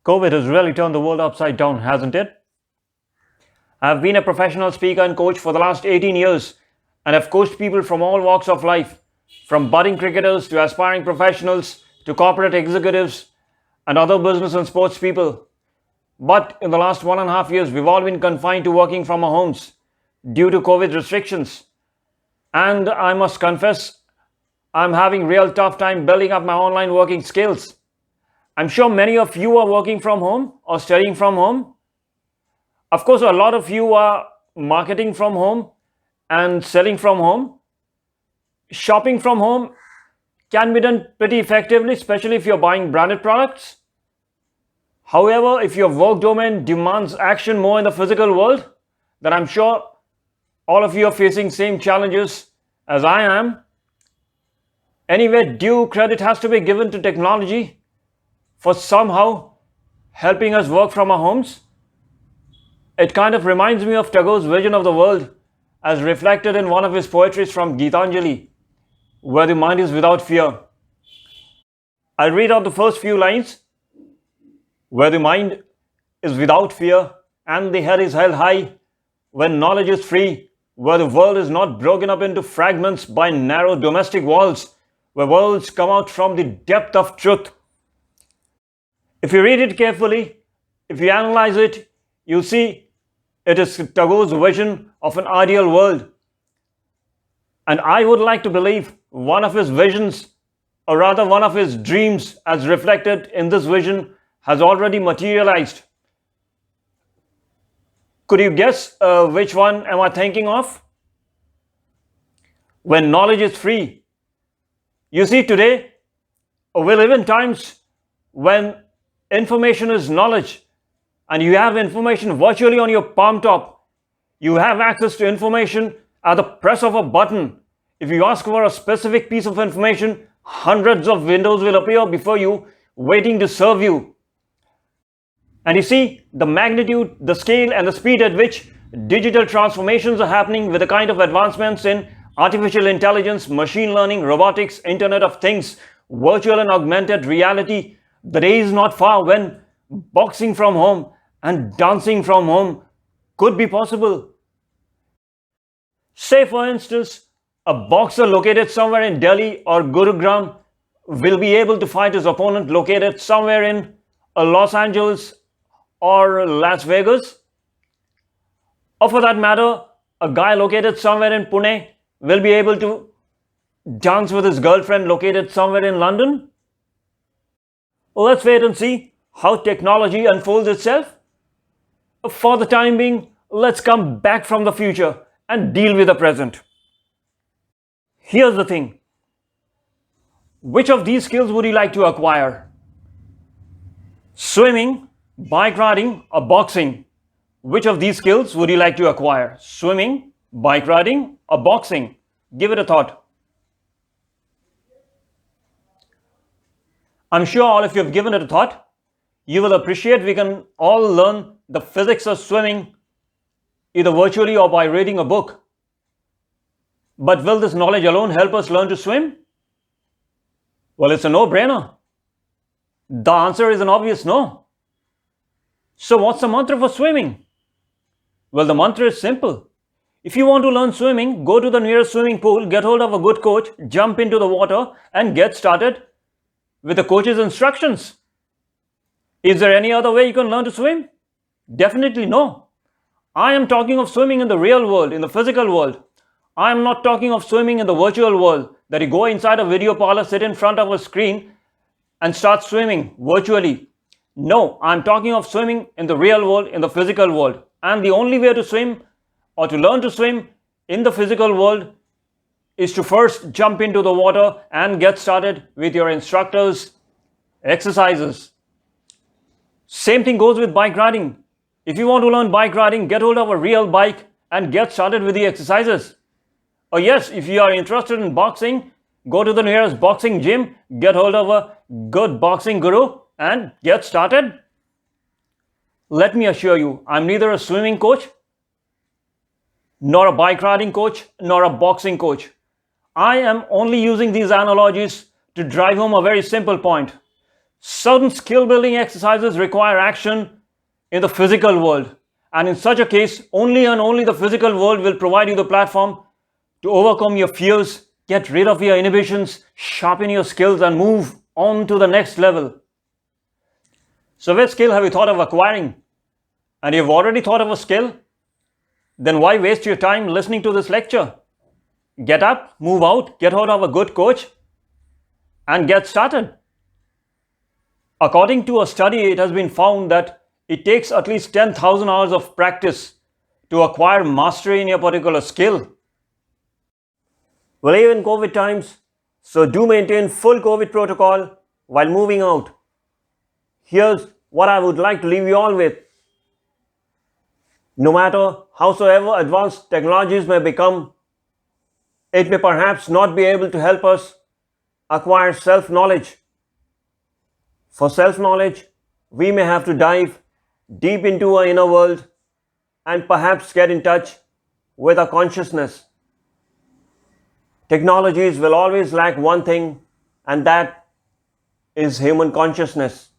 COVID has really turned the world upside down, hasn't it? I've been a professional speaker and coach for the last 18 years and have coached people from all walks of life, from budding cricketers to aspiring professionals to corporate executives and other business and sports people. But in the last 1.5 years, we've all been confined to working from our homes due to COVID restrictions. And I must confess, I'm having real tough time building up my online working skills. I'm sure many of you are working from home or studying from home. Of course, a lot of you are marketing from home and selling from home. Shopping from home can be done pretty effectively, especially if you're buying branded products. However, if your work domain demands action more in the physical world, then I'm sure all of you are facing same challenges as I am. Anyway, due credit has to be given to technology for somehow helping us work from our homes. It kind of reminds me of Tagore's vision of the world as reflected in one of his poetries from Gitanjali, where the mind is without fear. I'll read out the first few lines. Where the mind is without fear and the head is held high, when knowledge is free, where the world is not broken up into fragments by narrow domestic walls, where worlds come out from the depth of truth. If you read it carefully, if you analyze it, you'll see it is Tagore's vision of an ideal world. And I would like to believe one of his visions, or rather one of his dreams as reflected in this vision, has already materialized. Could you guess which one am I thinking of? When knowledge is free. You see, today we live in times when information is knowledge and you have information virtually on your palm top. You have access to information at the press of a button. If you ask for a specific piece of information, hundreds of windows will appear before you waiting to serve you. And you see the magnitude, the scale and the speed at which digital transformations are happening with the kind of advancements in artificial intelligence, machine learning, robotics, Internet of Things, virtual and augmented reality. The day is not far when boxing from home and dancing from home could be possible. Say for instance, a boxer located somewhere in Delhi or Gurugram will be able to fight his opponent located somewhere in Los Angeles or Las Vegas. Or for that matter, a guy located somewhere in Pune will be able to dance with his girlfriend located somewhere in London. Let's wait and see how technology unfolds itself. For the time being, let's come back from the future and deal with the present. Here's the thing. Which of these skills would you like to acquire? Swimming, bike riding, or boxing? Which of these skills would you like to acquire? Swimming, bike riding, or boxing? Give it a thought. I'm sure all of you have given it a thought. You will appreciate we can all learn the physics of swimming either virtually or by reading a book. But will this knowledge alone help us learn to swim? Well, it's a no-brainer. The answer is an obvious no. So what's the mantra for swimming? Well, the mantra is simple. If you want to learn swimming, go to the nearest swimming pool, get hold of a good coach, jump into the water and get started with the coach's instructions. Is there any other way you can learn to swim? Definitely no. I am talking of swimming in the real world, in the physical world. I am not talking of swimming in the virtual world, that you go inside a video parlor, sit in front of a screen and start swimming virtually. No, I'm talking of swimming in the real world, in the physical world. And the only way to swim or to learn to swim in the physical world is to first jump into the water and get started with your instructor's exercises. Same thing goes with bike riding. If you want to learn bike riding, get hold of a real bike and get started with the exercises. Or yes, if you are interested in boxing, go to the nearest boxing gym, get hold of a good boxing guru and get started. Let me assure you, I'm neither a swimming coach, nor a bike riding coach, nor a boxing coach. I am only using these analogies to drive home a very simple point. Certain skill building exercises require action in the physical world, and in such a case, only and only the physical world will provide you the platform to overcome your fears, get rid of your inhibitions, sharpen your skills, and move on to the next level. So, which skill have you thought of acquiring? And you've already thought of a skill? Then why waste your time listening to this lecture? Get up, move out, get hold of a good coach, and get started. According to a study, it has been found that it takes at least 10,000 hours of practice to acquire mastery in your particular skill. We live in COVID times, so do maintain full COVID protocol while moving out. Here's what I would like to leave you all with. No matter howsoever advanced technologies may become, it may perhaps not be able to help us acquire self-knowledge. For self-knowledge, we may have to dive deep into our inner world and perhaps get in touch with our consciousness. Technologies will always lack one thing, and that is human consciousness.